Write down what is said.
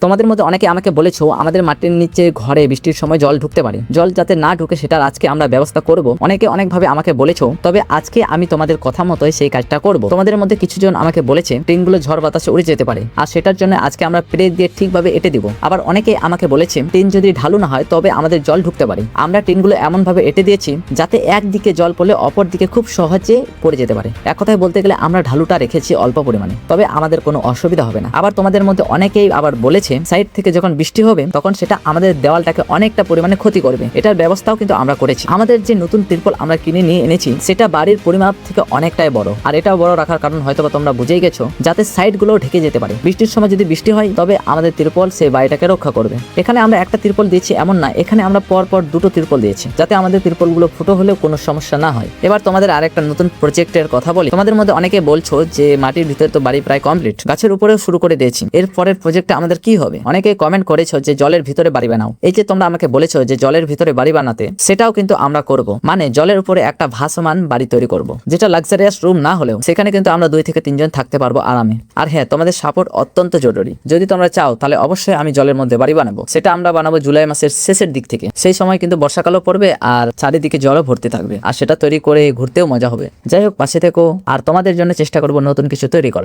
তোমাদের মধ্যে অনেকে আমাকে বলেছো আমাদের মাটির নিচে ঘরে বৃষ্টির সময় জল ঢুকতে পারে, জল যাতে না ঢুকে সেটার আজকে আমরা ব্যবস্থা করব। অনেকে অনেকভাবে আমাকে বলেছো, তবে আজকে আমি তোমাদের কথা মতোই সেই কাজটা করব। তোমাদের মধ্যে কিছুজন আমাকে বলেছে টিনগুলো ঝড় বাতাসে উড়ে যেতে পারে, আর সেটার জন্য আজকে আমরা প্রে দিয়ে ঠিকভাবে এঁটে দিব। আবার অনেকে আমাকে বলেছে টিন যদি ঢালু না হয় তবে আমাদের জল ঢুকতে পারে। আমরা টিনগুলো এমন ভাবে এঁটে দিয়েছি যাতে একদিকে জল পড়লে অপর দিকে খুব সহজে পড়ে যেতে পারে। এক কথায় বলতে গেলে আমরা ঢালুটা রেখেছি অল্প পরিমাণে, তবে আমাদের কোনো অসুবিধা হবে না। আবার তোমাদের মধ্যে অনেকেই আবার বলেছে সাইড থেকে যখন বৃষ্টি হবে তখন সেটা আমাদের দেওয়ালটাকে অনেকটা পরিমাণে ক্ষতি করবে। এটার ব্যবস্থাও কিন্তু আমরা করেছি। আমাদের যে নতুন তিরপল আমরা কিনে নিয়ে এনেছি সেটা বাড়ির পরিমাপ থেকে অনেকটাই বড়, আর এটাও বড় রাখার কারণ হয়তো তোমরা বুঝেই গেছো, যাতে সাইড গুলো ঢেকে যেতে পারে। বৃষ্টির সময় যদি বৃষ্টি হয় তবে আমাদের তিরপল সেই বাড়িটাকে রক্ষা করবে। এখানে আমরা একটা তিরপল দিয়েছি এমন না, এখানে আমরা পর দুটো তিরপল দিয়েছি যাতে আমাদের তিরপলগুলো ফুটো হলেও কোনো সমস্যা না হয়। এবার তোমাদের আরেকটা নতুন প্রজেক্টের কথা বলি। তোমাদের মধ্যে অনেকে বলছো যে মাটির ভিতরে তো বাড়ি প্রায় কমপ্লিট, গাছের উপরেও শুরু করে দিয়েছি, এর পরের প্রজেক্টটা আমাদের কি হবে? অনেকে কমেন্ট করেছো যে জলের ভিতরে বাড়ি বানাও। এই যে তোমরা আমাকে বলেছো যে জলের ভিতরে বাড়ি বানাতে, সেটাও কিন্তু আমরা করব। মানে জলের উপরে একটা ভাসমান বাড়ি তৈরি করব, যেটা লাক্সারিয়াস রুম না হলেও সেখানে কিন্তু আমরা 2 থেকে 3 জন থাকতে পারবো আরামে। আর হ্যাঁ, তোমাদের সাপোর্ট অত্যন্ত জরুরি। যদি তোমরা চাও তাহলে অবশ্যই আমি জলের মধ্যে বাড়ি বানাবো। সেটা আমরা বানাবো জুলাই মাসের শেষের দিক থেকে। সেই সময় কিন্তু বর্ষাকালও পড়বে আর চারিদিকে জলও ভর্তি থাকবে, আর সেটা তৈরি করে ঘুরতেও মজা হবে। যাই হোক, পাশে থেকো, আর তোমাদের জন্য চেষ্টা করবো নতুন কিছু তৈরি করা।